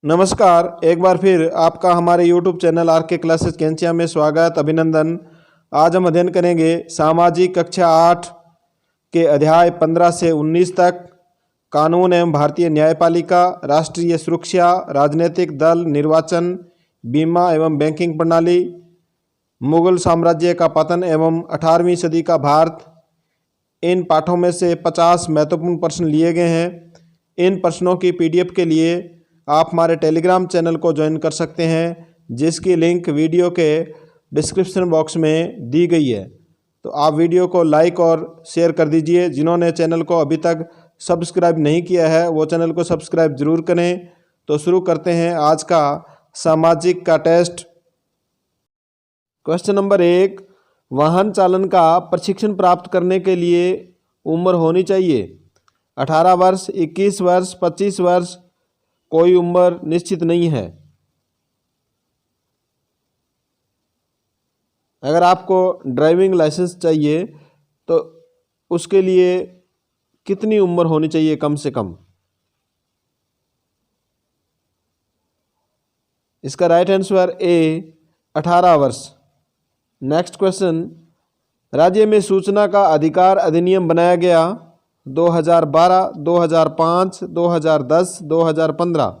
नमस्कार, एक बार फिर आपका हमारे YouTube चैनल आर के क्लासेस कैंचिया में स्वागत अभिनंदन। आज हम अध्ययन करेंगे सामाजिक कक्षा 8 के अध्याय 15 से 19 तक कानून एवं भारतीय न्यायपालिका, राष्ट्रीय सुरक्षा, राजनीतिक दल, निर्वाचन, बीमा एवं बैंकिंग प्रणाली, मुगल साम्राज्य का पतन एवं 18वीं सदी का भारत। इन पाठों में से 50 महत्वपूर्ण प्रश्न लिए गए हैं। इन प्रश्नों की PDF के लिए आप हमारे टेलीग्राम चैनल को ज्वाइन कर सकते हैं, जिसकी लिंक वीडियो के डिस्क्रिप्शन बॉक्स में दी गई है। तो आप वीडियो को लाइक और शेयर कर दीजिए। जिन्होंने चैनल को अभी तक सब्सक्राइब नहीं किया है वो चैनल को सब्सक्राइब जरूर करें। तो शुरू करते हैं आज का सामाजिक का टेस्ट। क्वेश्चन नंबर 1, वाहन चालन का प्रशिक्षण प्राप्त करने के लिए उम्र होनी चाहिए 18 वर्ष, 21 वर्ष, 25 वर्ष, कोई उम्र निश्चित नहीं है। अगर आपको ड्राइविंग लाइसेंस चाहिए तो उसके लिए कितनी उम्र होनी चाहिए कम से कम? इसका राइट आंसर ए 18 वर्ष। नेक्स्ट क्वेश्चन, राज्य में सूचना का अधिकार अधिनियम बनाया गया 2012, 2005, 2010, 2015।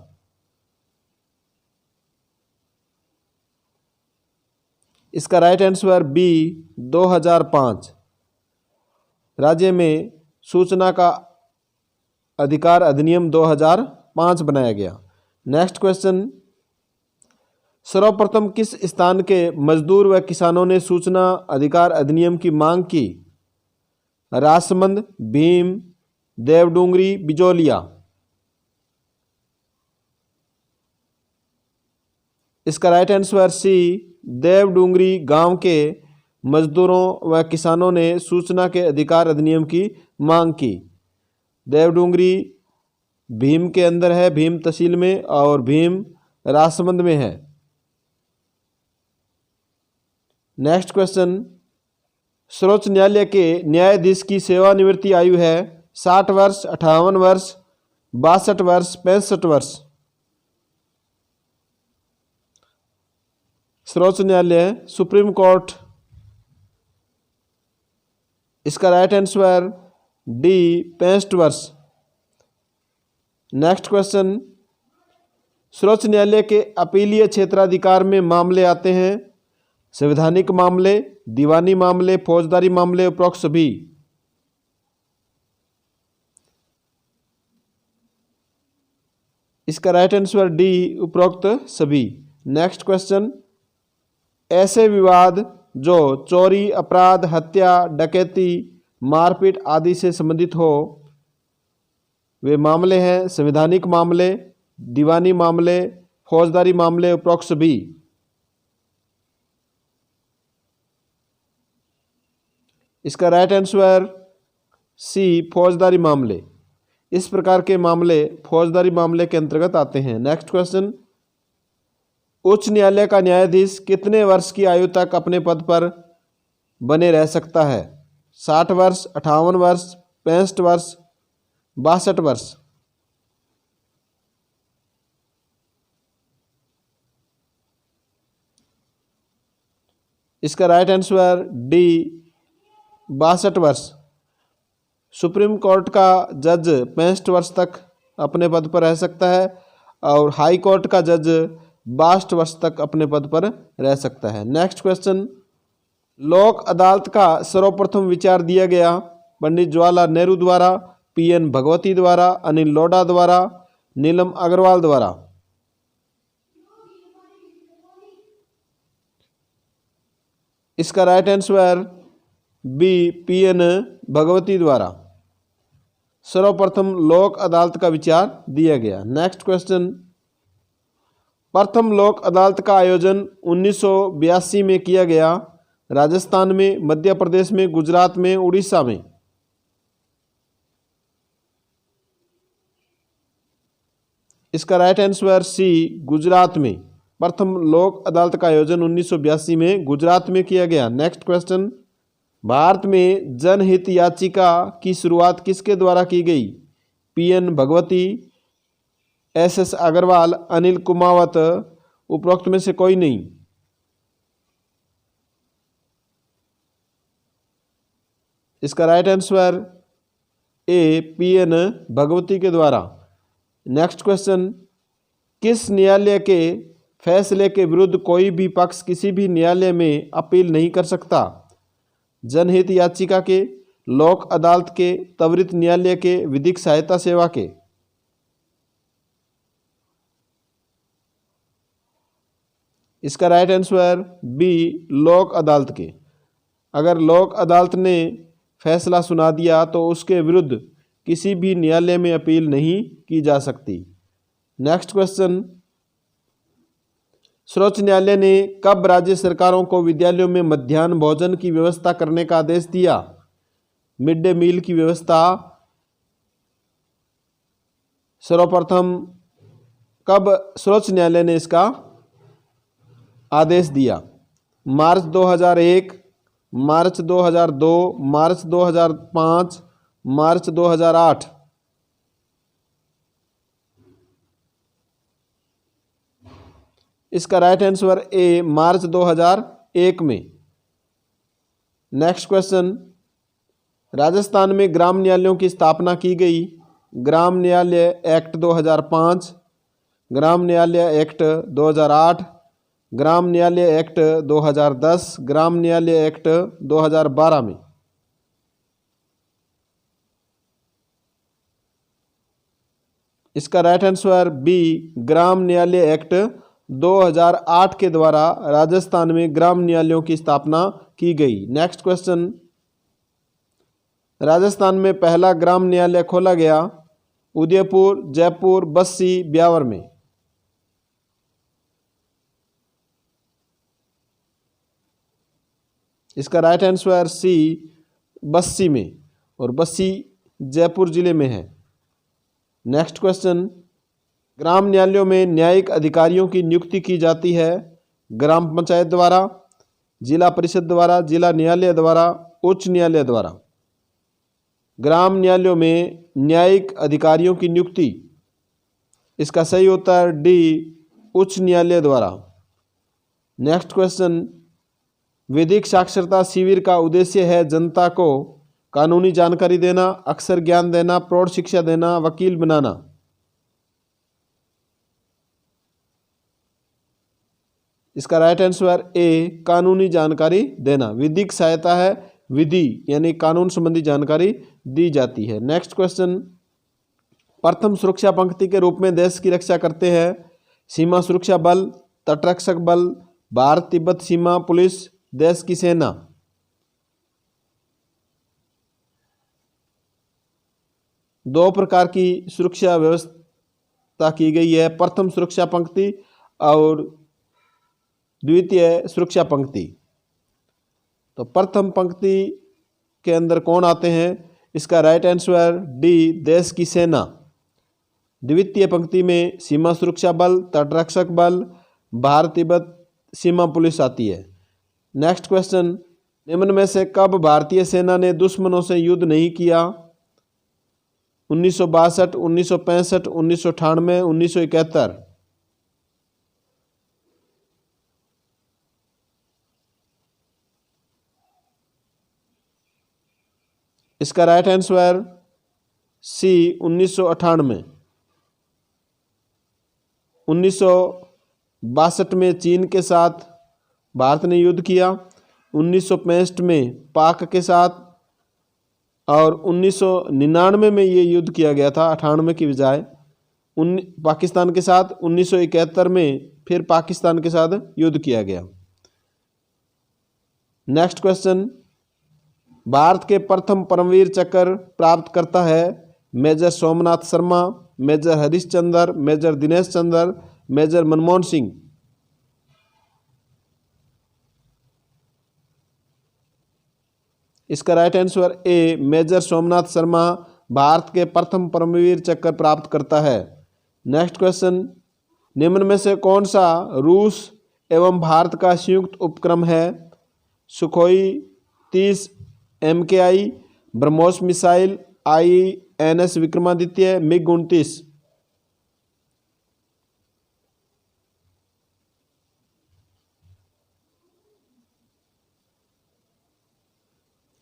इसका राइट आंसर बी 2005। राज्य में सूचना का अधिकार अधिनियम 2005 बनाया गया। नेक्स्ट क्वेश्चन, सर्वप्रथम किस स्थान के मजदूर व किसानों ने सूचना अधिकार अधिनियम की मांग की? राजसमंद, भीम, देवडूंगरी, बिजोलिया। इसका राइट आंसर सी देवडूंगरी गांव के मजदूरों व किसानों ने सूचना के अधिकार अधिनियम की मांग की। देवडूंगरी भीम के अंदर है, भीम तहसील में, और भीम राजसमंद में है। नेक्स्ट क्वेश्चन, सर्वोच्च न्यायालय के न्यायाधीश की सेवानिवृत्ति आयु है 60 वर्ष, 58 वर्ष, 62 वर्ष, 65 वर्ष। सर्वोच्च न्यायालय सुप्रीम कोर्ट। इसका राइट आंसर डी 65 वर्ष। नेक्स्ट क्वेश्चन, सर्वोच्च न्यायालय के अपीलीय क्षेत्राधिकार में मामले आते हैं संवैधानिक मामले, दीवानी मामले, फौजदारी मामले, उपरोक्त सभी। इसका राइट आंसर डी उपरोक्त सभी। नेक्स्ट क्वेश्चन, ऐसे विवाद जो चोरी, अपराध, हत्या, डकैती, मारपीट आदि से संबंधित हो वे मामले हैं संवैधानिक मामले, दीवानी मामले, फौजदारी मामले, उपरोक्त सभी। इसका राइट आंसर सी फौजदारी मामले। इस प्रकार के मामले फौजदारी मामले के अंतर्गत आते हैं। नेक्स्ट क्वेश्चन, उच्च न्यायालय का न्यायाधीश कितने वर्ष की आयु तक अपने पद पर बने रह सकता है? 60 वर्ष, 58 वर्ष, 65 वर्ष, 62 वर्ष। इसका राइट आंसर डी 62 वर्ष। सुप्रीम कोर्ट का जज 65 वर्ष तक अपने पद पर रह सकता है और हाई कोर्ट का जज 62 वर्ष तक अपने पद पर रह सकता है। नेक्स्ट क्वेश्चन, लोक अदालत का सर्वप्रथम विचार दिया गया पंडित जवाहरलाल नेहरू द्वारा, PN भगवती द्वारा, अनिल लोढ़ा द्वारा, नीलम अग्रवाल द्वारा। इसका right answer B PN Bhagwati द्वारा सर्वप्रथम लोक अदालत का विचार दिया गया। नेक्स्ट क्वेश्चन, प्रथम लोक अदालत का आयोजन 1982 में किया गया राजस्थान में, मध्य प्रदेश में, गुजरात में, उड़ीसा में। इसका राइट आंसर सी गुजरात में। प्रथम लोक अदालत का आयोजन 1982 में गुजरात में किया गया। नेक्स्ट क्वेश्चन, भारत में जनहित याचिका की शुरुआत किसके द्वारा की गई? PN भगवती, SS अग्रवाल, अनिल कुमावत, उपरोक्त में से कोई नहीं। इसका राइट आंसर ए PN भगवती के द्वारा। नेक्स्ट क्वेश्चन, किस न्यायालय के फैसले के विरुद्ध कोई भी पक्ष किसी भी न्यायालय में अपील नहीं कर सकता? जनहित याचिका के, लोक अदालत के, त्वरित न्यायालय के, विधिक सहायता सेवा के? इसका राइट आंसर बी लोक अदालत के। अगर लोक अदालत ने फैसला सुना दिया तो उसके विरुद्ध किसी भी न्यायालय में अपील नहीं की जा सकती। नेक्स्ट क्वेश्चन, सर्वोच्च न्यायालय ने कब राज्य सरकारों को विद्यालयों में मध्याह्न भोजन की व्यवस्था करने का आदेश दिया? मिड डे मील की व्यवस्था सर्वप्रथम कब सर्वोच्च न्यायालय ने इसका आदेश दिया? मार्च 2001, मार्च 2002, मार्च 2005, मार्च 2008? इसका राइट आंसर ए मार्च 2001 में। नेक्स्ट क्वेश्चन, राजस्थान में ग्राम न्यायालयों की स्थापना की गई। ग्राम न्यायालय एक्ट 2005, ग्राम न्यायालय एक्ट 2008, ग्राम न्यायालय एक्ट 2010, ग्राम न्यायालय एक्ट 2012 में? इसका राइट आंसर बी ग्राम न्यायालय एक्ट 2008 के द्वारा राजस्थान में ग्राम न्यायालयों की स्थापना की गई। नेक्स्ट क्वेश्चन, राजस्थान में पहला ग्राम न्यायालय खोला गया उदयपुर, जयपुर, बस्सी, ब्यावर में? इसका राइट आंसर सी बस्सी में, और बस्सी जयपुर जिले में है। नेक्स्ट क्वेश्चन, ग्राम न्यायालयों में न्यायिक अधिकारियों की नियुक्ति की जाती है ग्राम पंचायत द्वारा, जिला परिषद द्वारा, जिला न्यायालय द्वारा, उच्च न्यायालय द्वारा? ग्राम न्यायालयों में न्यायिक अधिकारियों की नियुक्ति, इसका सही उत्तर डी उच्च न्यायालय द्वारा। नेक्स्ट क्वेश्चन, विधिक साक्षरता शिविर का उद्देश्य है जनता को कानूनी जानकारी देना, अक्षर ज्ञान देना, प्रौढ़ शिक्षा देना, वकील बनाना? इसका राइट आंसर ए कानूनी जानकारी देना। विधिक सहायता है, विधि यानी कानून संबंधी जानकारी दी जाती है। नेक्स्ट क्वेश्चन, प्रथम सुरक्षा पंक्ति के रूप में देश की रक्षा करते हैं सीमा सुरक्षा बल, तटरक्षक बल, भारत तिब्बत सीमा पुलिस, देश की सेना? दो प्रकार की सुरक्षा व्यवस्था की गई है, प्रथम सुरक्षा पंक्ति और द्वितीय सुरक्षा पंक्ति। तो प्रथम पंक्ति के अंदर कौन आते हैं? इसका राइट आंसर डी देश की सेना। द्वितीय पंक्ति में सीमा सुरक्षा बल, तटरक्षक बल, भारत तिब्बत सीमा पुलिस आती है। नेक्स्ट क्वेश्चन, निम्न में से कब भारतीय सेना ने दुश्मनों से युद्ध नहीं किया? 1962, 1965, 1998, 1971? इसका राइट आंसर सी 1998। 1962 में चीन के साथ भारत ने युद्ध किया, 1965 में पाक के साथ, और 1999 में ये युद्ध किया गया था 98 की बजाय पाकिस्तान के साथ। 1971 में फिर पाकिस्तान के साथ युद्ध किया गया। नेक्स्ट क्वेश्चन, भारत के प्रथम परमवीर चक्र प्राप्त करता है major Somnath Sharma, major Harish Chandra, major Dinesh Chandra, major Manmohan Singh? इसका right answer A major Somnath Sharma Bharat के प्रथम परमवीर चक्र प्राप्त करता है। नेक्स्ट क्वेश्चन, निम्न में से कौन सा रूस एवं भारत का संयुक्त उपक्रम है? Sukhoi 30 MKI, BrahMos missile, INS Vikramaditya, MiG 29?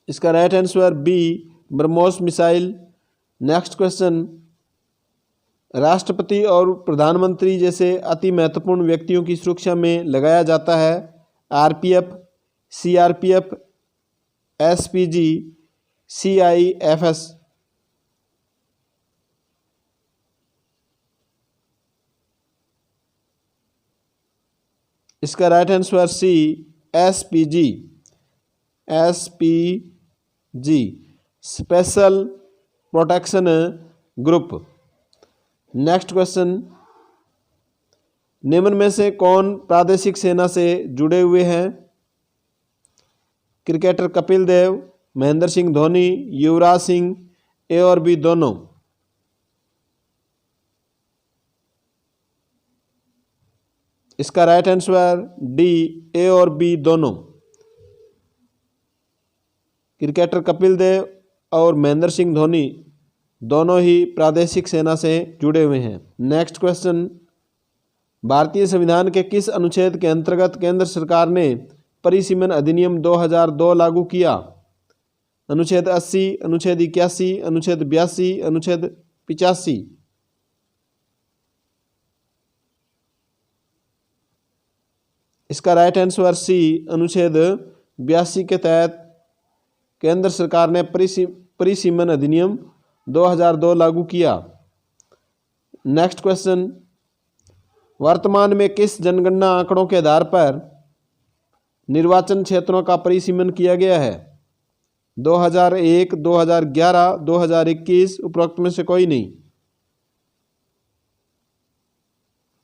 इसका right answer B BrahMos missile. Next question, राष्ट्रपति और प्रधानमंत्री जैसे अति महत्वपूर्ण व्यक्तियों की सुरक्षा में लगाया जाता है आरपीएफ, सीआरपीएफ, एसपीजी, सीआईएफएस। इसका right answer C SPG. SPG special protection group. Next question, निम्न में से कौन प्रादेशिक सेना से जुड़े हुए हैं? क्रिकेटर कपिल देव, महेंद्र सिंह धोनी, युवराज सिंह, ए और बी दोनों। इसका राइट आंसर डी ए और बी दोनों। क्रिकेटर कपिल देव और महेंद्र सिंह धोनी दोनों ही प्रादेशिक सेना से जुड़े हुए हैं। नेक्स्ट क्वेश्चन, भारतीय संविधान के किस अनुच्छेद के अंतर्गत केंद्र सरकार ने परिसीमन अधिनियम 2002 लागू किया? अनुच्छेद 80, अनुच्छेद 81, अनुच्छेद 82, अनुच्छेद 85। इसका राइट आंसर सी अनुच्छेद 82 के तहत केंद्र सरकार ने परिसीमन अधिनियम 2002 लागू किया। नेक्स्ट क्वेश्चन, वर्तमान में किस जनगणना आंकड़ों के आधार पर निर्वाचन क्षेत्रों का परिसीमन किया गया है? 2001, 2011, 2021, उपरोक्त में से कोई नहीं।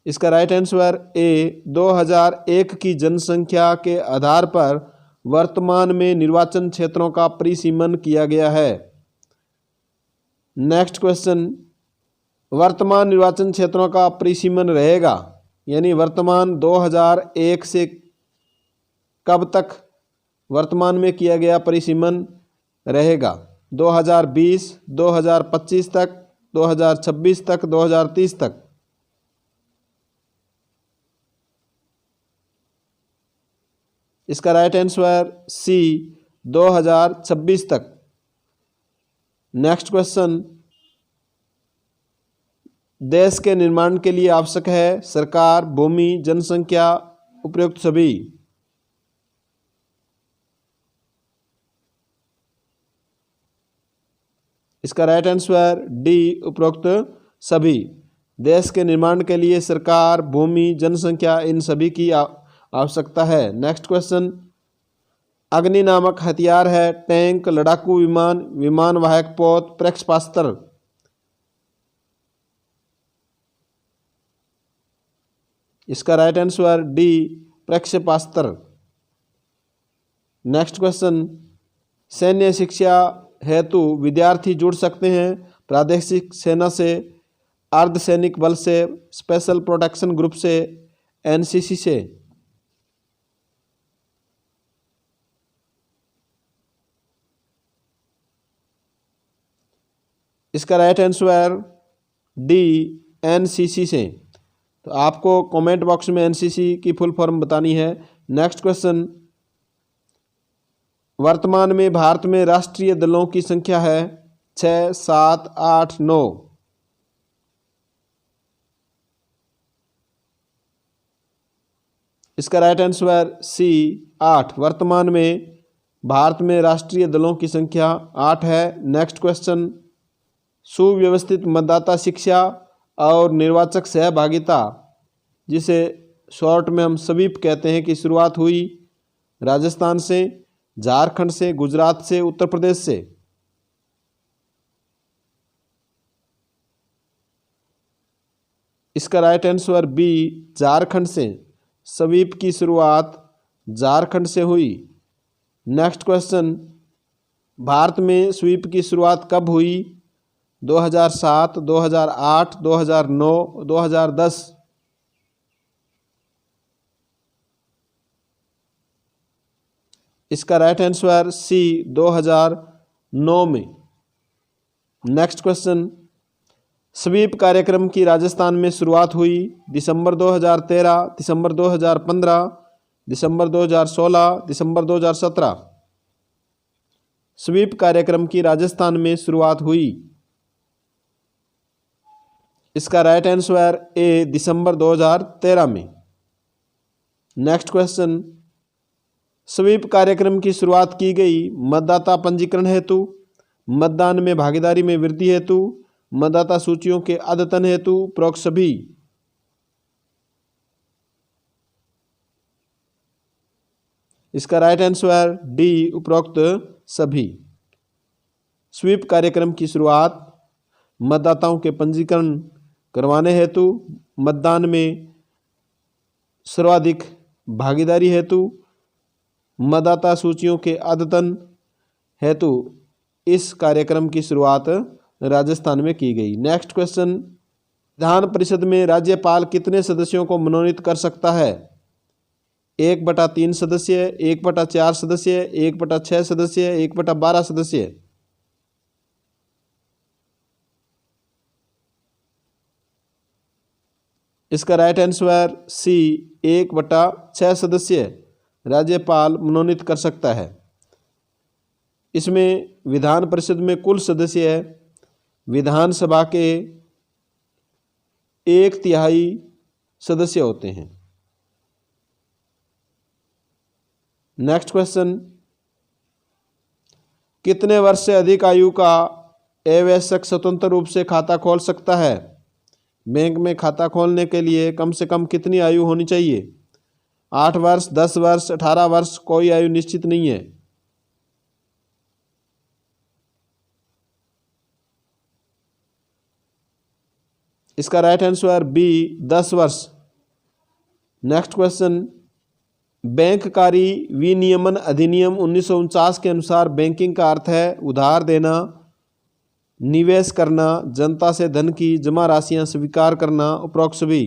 इसका राइट आंसर ए 2001 की जनसंख्या के आधार पर वर्तमान में निर्वाचन क्षेत्रों का परिसीमन किया गया है। नेक्स्ट क्वेश्चन, वर्तमान निर्वाचन क्षेत्रों का परिसीमन रहेगा, यानी वर्तमान 2001 से कब तक वर्तमान में किया गया परिसीमन रहेगा? 2020, 2025 तक, 2026 तक, 2030 तक। इसका राइट आंसर सी 2026 तक। नेक्स्ट क्वेश्चन, देश के निर्माण के लिए आवश्यक है सरकार, भूमि, जनसंख्या, उपयुक्त सभी। इसका राइट आंसर डी उपरोक्त सभी। देश के निर्माण के लिए सरकार, भूमि, जनसंख्या, इन सभी की आवश्यकता है। नेक्स्ट क्वेश्चन, अग्नि नामक हथियार है टैंक, लड़ाकू विमान, विमान वाहक पोत, प्रक्षेपास्त्र। इसका राइट आंसर डी प्रक्षेपास्त्र। नेक्स्ट क्वेश्चन, सैन्य शिक्षा हेतु विद्यार्थी जुड़ सकते हैं प्रादेशिक सेना से, अर्धसैनिक बल से, स्पेशल प्रोटेक्शन ग्रुप से, एनसीसी से। इसका राइट आंसर डी एनसीसी से। तो आपको कमेंट बॉक्स में एनसीसी की फुल फॉर्म बतानी है। नेक्स्ट क्वेश्चन, वर्तमान में भारत में राष्ट्रीय दलों की संख्या है 6, 7, 8, 9। इसका राइट आंसर सी 8। वर्तमान में भारत में राष्ट्रीय दलों की संख्या 8 है। नेक्स्ट क्वेश्चन, सुव्यवस्थित मतदाता शिक्षा और निर्वाचक सहभागिता, जिसे शॉर्ट में हम स्वीप कहते हैं, की शुरुआत हुई राजस्थान से, झारखंड से, गुजरात से, उत्तर प्रदेश से। इसका राइट आंसर बी झारखंड से। स्वीप की शुरुआत झारखंड से हुई। नेक्स्ट क्वेश्चन, भारत में स्वीप की शुरुआत कब हुई? 2007, 2008, 2009, 2010। इसका राइट आंसर सी 2009 में। नेक्स्ट क्वेश्चन, स्वीप कार्यक्रम की राजस्थान में शुरुआत हुई दिसंबर 2013, दिसंबर 2015, दिसंबर 2016, दिसंबर 2017। स्वीप कार्यक्रम की राजस्थान में शुरुआत हुई? इसका राइट आंसर ए दिसंबर 2013 में। नेक्स्ट क्वेश्चन, स्वीप कार्यक्रम की शुरुआत की गई मतदाता पंजीकरण हेतु, मतदान में भागीदारी में वृद्धि हेतु, मतदाता सूचियों के अद्यतन हेतु, उपरोक्त सभी? इसका राइट आंसर डी उपरोक्त सभी। स्वीप कार्यक्रम की शुरुआत मतदाताओं के पंजीकरण करवाने हेतु, मतदान में सर्वाधिक भागीदारी हेतु, मतदाता सूचियों के अद्यतन हेतु इस कार्यक्रम की शुरुआत राजस्थान में की गई। नेक्स्ट क्वेश्चन, विधान परिषद में राज्यपाल कितने सदस्यों को मनोनीत कर सकता है? 1/3 सदस्य, 1/4 सदस्य, 1/6 सदस्य, 1/12 सदस्य? इसका राइट आंसर सी 1/6 सदस्य राज्यपाल मनोनीत कर सकता है। इसमें विधान परिषद में कुल सदस्य है विधानसभा के 1/3 सदस्य होते हैं। नेक्स्ट क्वेश्चन, कितने वर्ष से अधिक आयु का अवयस्क स्वतंत्र रूप से खाता खोल सकता है? बैंक में खाता खोलने के लिए कम से कम कितनी आयु होनी चाहिए? 8 वर्ष, 10 वर्ष, 18 वर्ष, कोई आयु निश्चित नहीं है। इसका राइट आंसर बी 10 वर्ष। नेक्स्ट क्वेश्चन, बैंककारी विनियमन अधिनियम 1949 के अनुसार बैंकिंग का अर्थ है उधार देना, निवेश करना, जनता से धन की जमा राशियां स्वीकार करना, उपरोक्त सभी?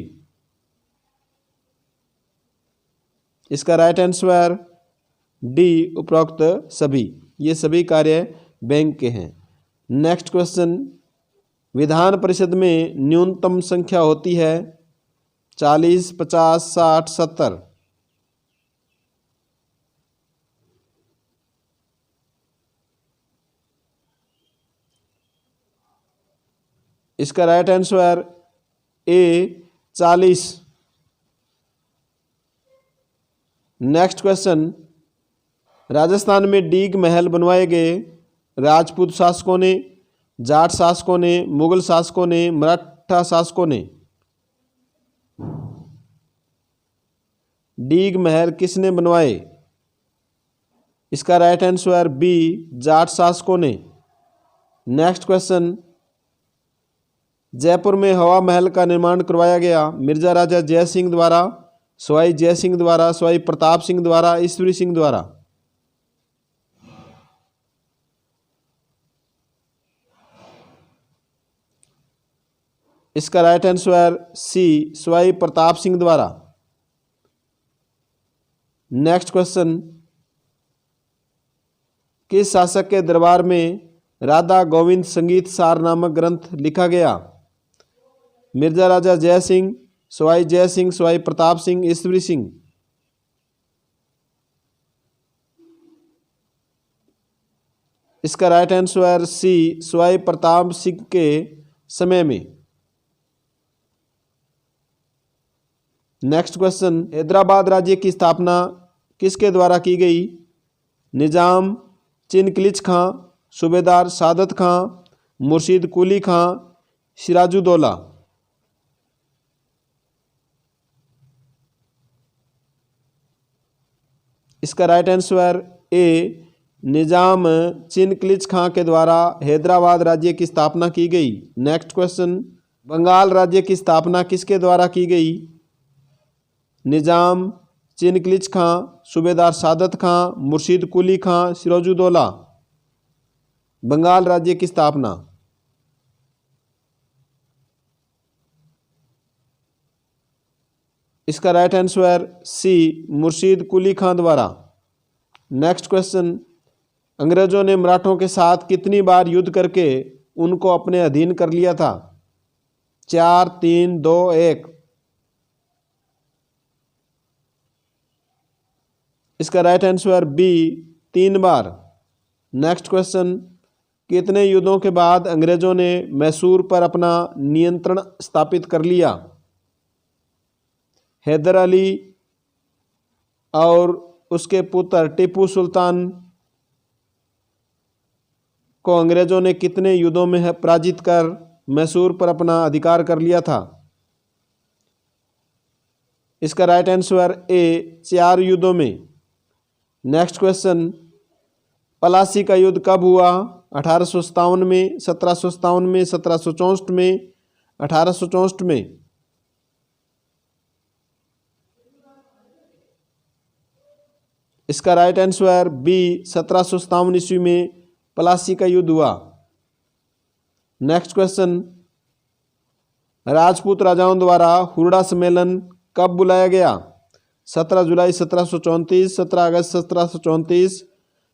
इसका राइट आंसर डी उपरोक्त सभी। ये सभी कार्य बैंक के हैं। नेक्स्ट क्वेश्चन, विधान परिषद में न्यूनतम संख्या होती है 40, 50, 60, 70? इसका राइट आंसर ए 40। नेक्स्ट क्वेश्चन, राजस्थान में डीग महल बनवाए गए राजपूत शासकों ने, जाट शासकों ने, मुगल शासकों ने, मराठा शासकों ने? डीग महल किसने बनवाए? इसका राइट आंसर बी जाट शासकों ने। नेक्स्ट क्वेश्चन, जयपुर में हवा महल का निर्माण करवाया गया मिर्जा राजा जय सिंह द्वारा, सवाई जय सिंह द्वारा, सवाई प्रताप सिंह द्वारा, ईश्वरी सिंह द्वारा? इसका right answer C Sawai Pratap Singh द्वारा। नेक्स्ट क्वेश्चन, किस शासक के दरबार में राधा गोविंद संगीत सार नामक ग्रंथ लिखा गया? मिर्जा राजा जय सिंह, सवाई जय सिंह, सवाई प्रताप सिंह, ईश्वरी सिंह? इसका right answer C Sawai Pratap Singh के समय में। नेक्स्ट क्वेश्चन, हैदराबाद राज्य की स्थापना किसके द्वारा की गई? निजाम, चिनकिलिच खां, सूबेदार सादत खां, मुर्शीद कुली खां, सिराजुद्दौला? इसका राइट आंसर ए निजाम चिनकिलिच खां के द्वारा हैदराबाद राज्य की स्थापना की गई। नेक्स्ट क्वेश्चन, बंगाल राज्य की स्थापना किसके द्वारा की गई? निजाम, चिनकिलिच खां, सूबेदार सादत खां, मुर्शीद कुली खां, सिराजुद्दौला? बंगाल राज्य की स्थापना। इसका राइट आंसर सी मुर्शीद कुली खां द्वारा। नेक्स्ट क्वेश्चन, अंग्रेजों ने मराठों के साथ कितनी बार युद्ध करके उनको अपने अधीन कर लिया था? 4, 3, 2, 1? इसका राइट आंसर बी 3 बार। नेक्स्ट क्वेश्चन, कितने युद्धों के बाद अंग्रेजों ने मैसूर पर अपना नियंत्रण स्थापित कर लिया? हैदर अली और उसके पुत्र टीपू सुल्तान को अंग्रेजों ने कितने युद्धों में पराजित कर मैसूर पर अपना अधिकार कर लिया था? इसका राइट आंसर ए 4 युद्धों में। नेक्स्ट क्वेश्चन, पलासी का युद्ध कब हुआ? 1857 में, 1757 में, 1764 में, 1864 में। इसका राइट आंसर बी 1757 ईस्वी में पलासी का युद्ध हुआ। नेक्स्ट क्वेश्चन, राजपूत राजाओं द्वारा हुरडा सम्मेलन कब बुलाया गया? 17 जुलाई 1734, 17 अगस्त 1734,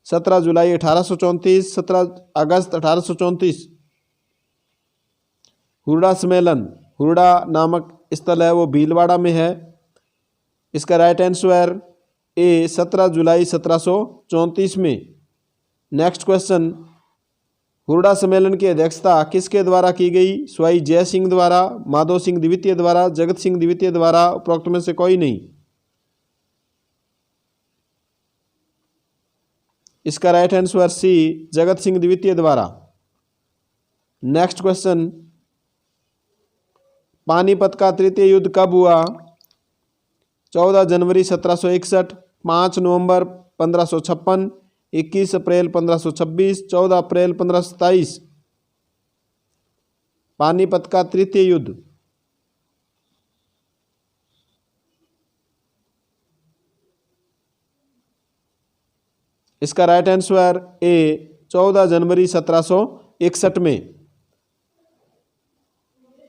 17 जुलाई 1834, 17 अगस्त 1834। हुरडा सम्मेलन, हुरडा नामक स्थल है वो भीलवाड़ा में है। इसका राइट आंसर ए 17 जुलाई 1734 में। नेक्स्ट क्वेश्चन, हुरडा सम्मेलन की अध्यक्षता किसके द्वारा की गई? स्वाई जय सिंह द्वारा, माधो सिंह द्वितीय द्वारा, जगत सिंह द्वितीय द्वारा, उपरोक्त में से कोई नहीं। इसका राइट आंसर सी जगत सिंह द्वितीय द्वारा। नेक्स्ट क्वेश्चन, पानीपत का तृतीय युद्ध कब हुआ? 14 जनवरी 1761, 5 नवंबर 1556, 21 अप्रैल 1526, 14 अप्रैल 1527। पानीपत का तृतीय युद्ध। इसका राइट आंसर ए 14 जनवरी 1761 में।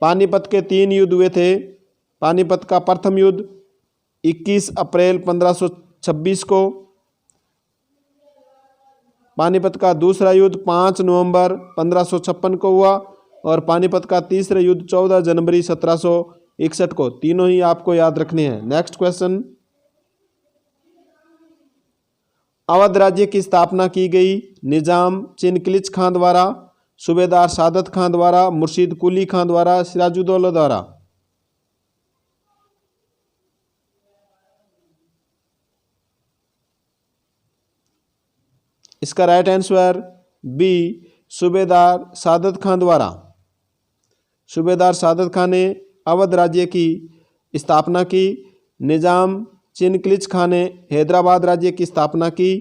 पानीपत के 3 युद्ध हुए थे। पानीपत का प्रथम युद्ध 21 अप्रैल 1526 को, पानीपत का दूसरा युद्ध 5 नवंबर 1556 को हुआ और पानीपत का तीसरा युद्ध 14 जनवरी 1761 को। तीनों ही आपको याद रखने हैं। नेक्स्ट क्वेश्चन, अवध राज्य की स्थापना की गई? निजाम चिनकिलिच खां द्वारा, सूबेदार सादत खां द्वारा, मुर्शीद कुली खां द्वारा, सिराजुद्दौला द्वारा। इसका राइट आंसर बी सूबेदार सादत खां द्वारा। सूबेदार सादत खां ने अवध राज्य की स्थापना की। निजाम चिनकिलिच खां ने हैदराबाद राज्य की स्थापना की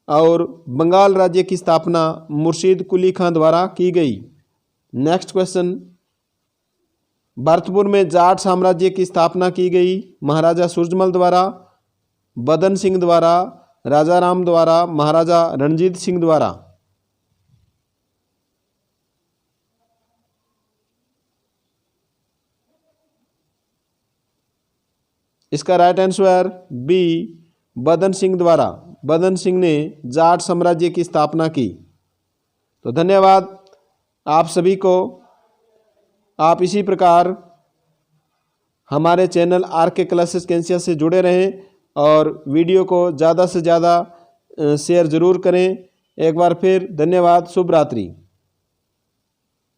और बंगाल राज्य की स्थापना मुर्शीद कुली खां द्वारा की गई। नेक्स्ट क्वेश्चन, भरतपुर में जाट साम्राज्य की स्थापना की गई? महाराजा सूरजमल द्वारा, बदन सिंह द्वारा, राजा राम द्वारा, महाराजा रणजीत सिंह द्वारा। इसका राइट आंसर बी बदन सिंह द्वारा। बदन सिंह ने जाट साम्राज्य की स्थापना की। तो धन्यवाद आप सभी को। आप इसी प्रकार हमारे चैनल आर के क्लासेस कैंसिया से जुड़े रहें और वीडियो को ज़्यादा से ज़्यादा शेयर ज़रूर करें। एक बार फिर धन्यवाद। शुभ रात्रि।